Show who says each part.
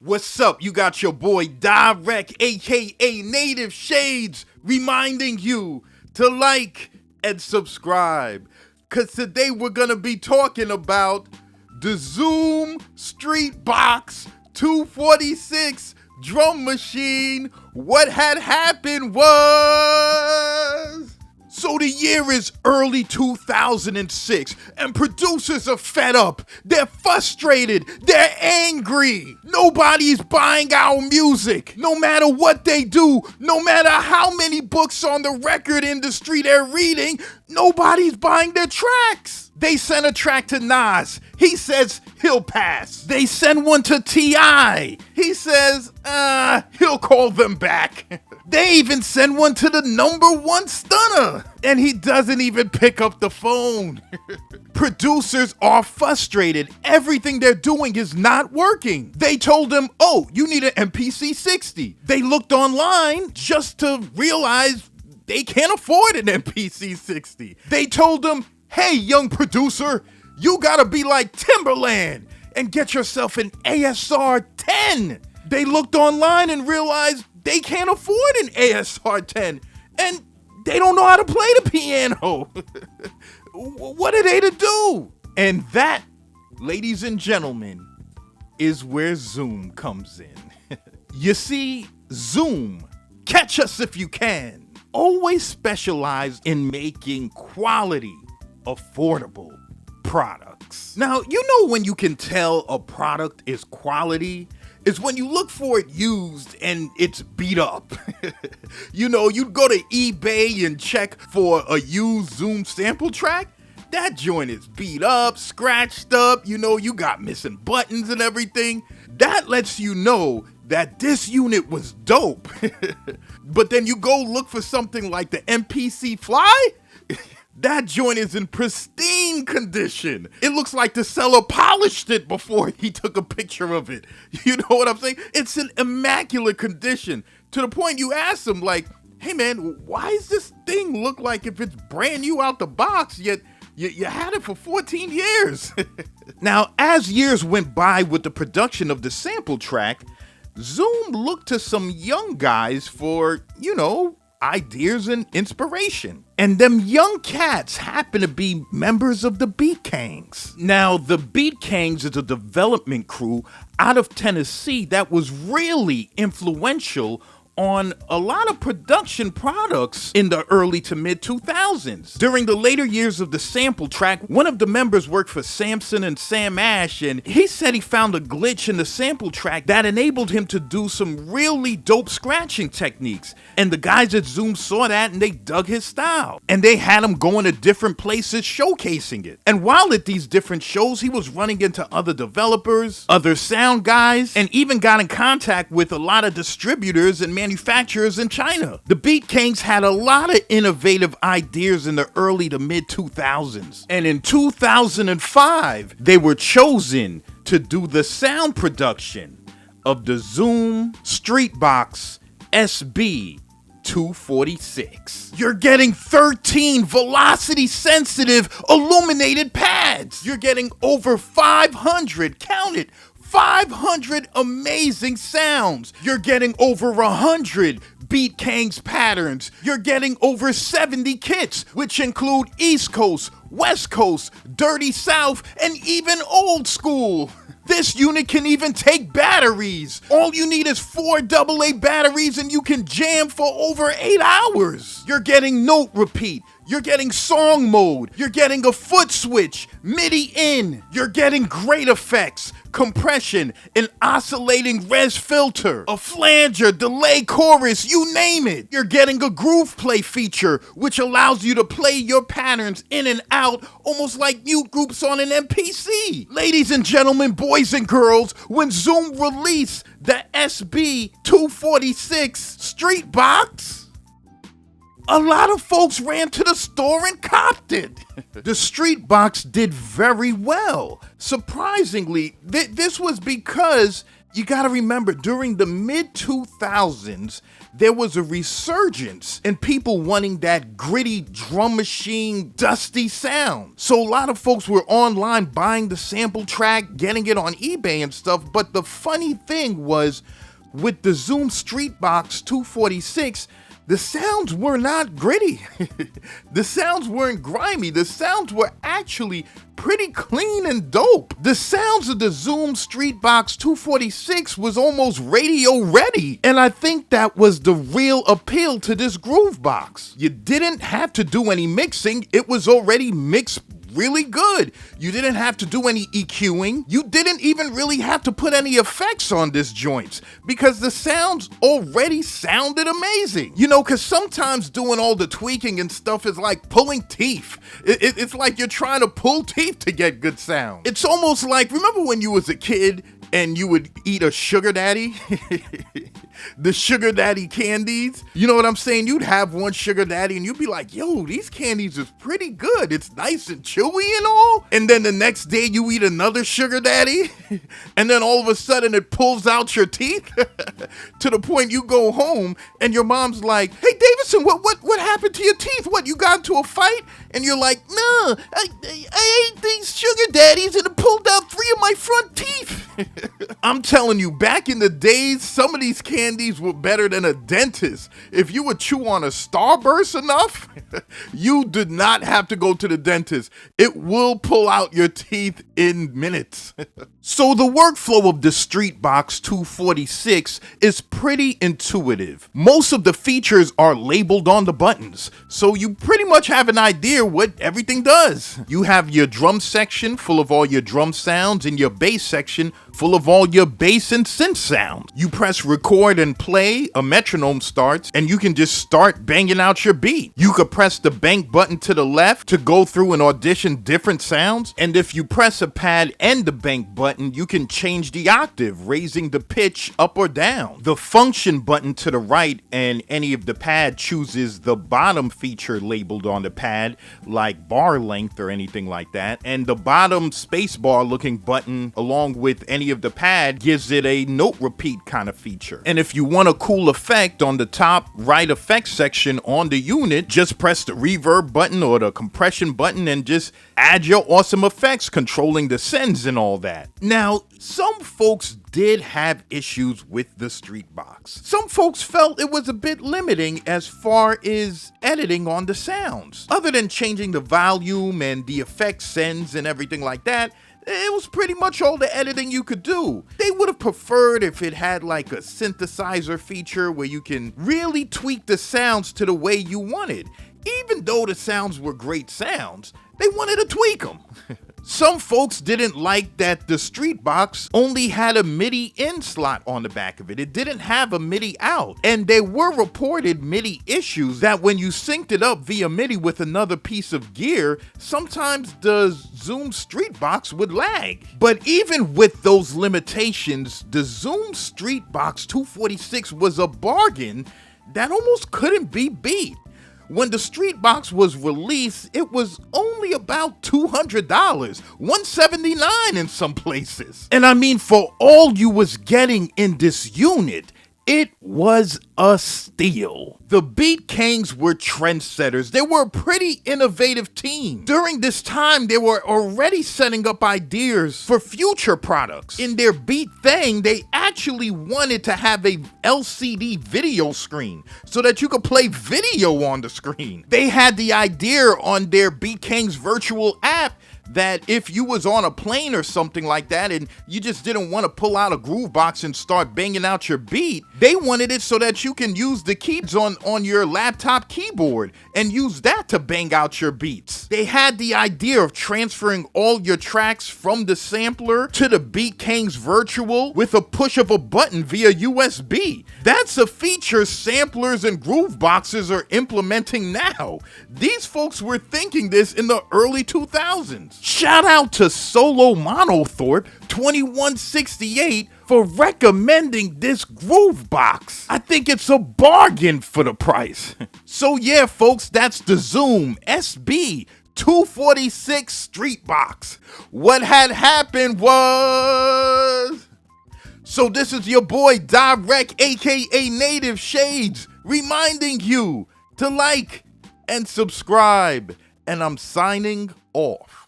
Speaker 1: What's up? You got your boy Dyreck, aka Native Shades, reminding you to like and subscribe. Cause today we're gonna be talking about the Zoom Streetboxx 246 drum machine. What had happened was... So the year is early 2006, and producers are fed up, they're frustrated, they're angry. Nobody's buying our music. No matter what they do, no matter how many books on the record industry they're reading, nobody's buying their tracks. They sent a track to Nas. He says he'll pass. They send one to T.I. He says, he'll call them back. They even send one to the #1 stunner, and he doesn't even pick up the phone. Producers are frustrated. Everything they're doing is not working. They told him, oh, you need an MPC 60. They looked online just to realize they can't afford an MPC 60. They told him, hey, young producer, you gotta be like Timberland and get yourself an ASR 10. They looked online and realized they can't afford an ASR 10, and they don't know how to play the piano. What are they to do? And that, ladies and gentlemen, is where Zoom comes in. You see, Zoom, catch us if you can, always specialize in making quality, affordable products. Now, you know when you can tell a product is quality? Is when you look for it used and it's beat up. You know, you go to eBay and check for a used Zoom sample track. That joint is beat up, scratched up, you know, you got missing buttons and everything. That lets you know that this unit was dope. But then you go look for something like the MPC Fly. That joint is in pristine condition. It looks like the seller polished it before he took a picture of it. You know what I'm saying? It's in immaculate condition. To the point you ask him, like, hey man, why does this thing look like if it's brand new out the box, yet you had it for 14 years? Now, as years went by with the production of the sample track, Zoom looked to some young guys for, you know, ideas and inspiration. And them young cats happen to be members of the Beat Kangs. Now, the Beat Kangs is a development crew out of Tennessee that was really influential on a lot of production products in the early to mid 2000s. During the later years of the sample track, one of the members worked for Samson and Sam Ash, and he said he found a glitch in the sample track that enabled him to do some really dope scratching techniques. And the guys at Zoom saw that and they dug his style. And they had him going to different places showcasing it. And while at these different shows, he was running into other developers, other sound guys, and even got in contact with a lot of distributors and manufacturers in China. The Beat Kangs had a lot of innovative ideas in the early to mid 2000s. And in 2005, they were chosen to do the sound production of the Zoom Streetboxx SB 246. You're getting 13 velocity sensitive illuminated pads. You're getting over 500, count it, 500 amazing sounds. You're getting over 100 Beat Kangs patterns. You're getting over 70 kits, which include East Coast, West Coast, Dirty South, and even old school. This unit can even take batteries. All you need is 4 AA batteries and you can jam for over 8 hours. You're getting note repeat. You're getting song mode. You're getting a foot switch, MIDI in. You're getting great effects, compression, an oscillating res filter, a flanger, delay chorus, you name it. You're getting a groove play feature, which allows you to play your patterns in and out, almost like mute groups on an MPC. Ladies and gentlemen, boys and girls, when Zoom released the SB 246 Streetboxx, a lot of folks ran to the store and copped it. The Streetboxx did very well. Surprisingly, this was because You gotta remember, during the mid-2000s, there was a resurgence in people wanting that gritty drum machine, dusty sound. So a lot of folks were online buying the sample track, getting it on eBay and stuff, but the funny thing was, with the Zoom Streetboxx 246, the sounds were not gritty. The sounds weren't grimy. The sounds were actually pretty clean and dope. The sounds of the Zoom Streetboxx 246 was almost radio ready. And I think that was the real appeal to this groove box. You didn't have to do any mixing. It was already mixed really good. You didn't have to do any EQing. You didn't even really have to put any effects on this joint because the sounds already sounded amazing. You know, because sometimes doing all the tweaking and stuff is like pulling teeth. It's like you're trying to pull teeth to get good sound. It's almost like, remember when you was a kid and you would eat a sugar daddy? The sugar daddy candies. You know what I'm saying? You'd have one sugar daddy and you'd be like, yo, these candies is pretty good. It's nice and chewy and all. And then the next day you eat another sugar daddy. And then all of a sudden it pulls out your teeth to the point you go home and your mom's like, hey, Davidson, what happened to your teeth? What, you got into a fight? And you're like, no, I ate these sugar daddies and it pulled out 3 of my front teeth. I'm telling you, back in the days, some of these candies were better than a dentist. If you would chew on a Starburst enough, you did not have to go to the dentist. It will pull out your teeth in minutes. So the workflow of the Streetboxx 246 is pretty intuitive. Most of the features are labeled on the buttons, so you pretty much have an idea what everything does. You have your drum section full of all your drum sounds and your bass section full of all your bass and synth sound. You press record and play, a metronome starts, and you can just start banging out your beat. You could press the bank button to the left to go through and audition different sounds, and if you press a pad and the bank button, you can change the octave, raising the pitch up or down. The function button to the right and any of the pad chooses the bottom feature labeled on the pad, like bar length or anything like that, and the bottom spacebar looking button along with any of the pad gives it a note repeat kind of feature. And if you want a cool effect on the top right effects section on the unit, just press the reverb button or the compression button and just add your awesome effects, controlling the sends and all that. Now, some folks did have issues with the Streetboxx. Some folks felt it was a bit limiting as far as editing on the sounds. Other than changing the volume and the effect sends and everything like that, it was pretty much all the editing you could do. They would have preferred if it had like a synthesizer feature where you can really tweak the sounds to the way you wanted. Even though the sounds were great sounds, they wanted to tweak them. Some folks didn't like that the Streetboxx only had a MIDI in slot on the back of it. It didn't have a MIDI out. And there were reported MIDI issues that when you synced it up via MIDI with another piece of gear, sometimes the Zoom Streetboxx would lag. But even with those limitations, the Zoom Streetboxx 246 was a bargain that almost couldn't be beat. When the Streetboxx was released, it was only about $200, $179 in some places. And I mean, for all you was getting in this unit, it was a steal. The Beat Kings were trendsetters. They were a pretty innovative team. During this time, they were already setting up ideas for future products. In their Beat thing, they actually wanted to have a LCD video screen so that you could play video on the screen. They had the idea on their Beat Kings virtual app that if you was on a plane or something like that and you just didn't want to pull out a groove box and start banging out your beat, they wanted it so that you can use the keys on your laptop keyboard and use that to bang out your beats. They had the idea of transferring all your tracks from the sampler to the Beat Kings virtual with a push of a button via USB. That's a feature samplers and groove boxes are implementing now. These folks were thinking this in the early 2000s. Shout out to Solo Monothorpe 2168 for recommending this groove box. I think it's a bargain for the price. So yeah, folks, that's the Zoom SB 246 Streetboxx. What had happened was So this is your boy Dyreck, aka Native Shades, reminding you to like and subscribe. And I'm signing off.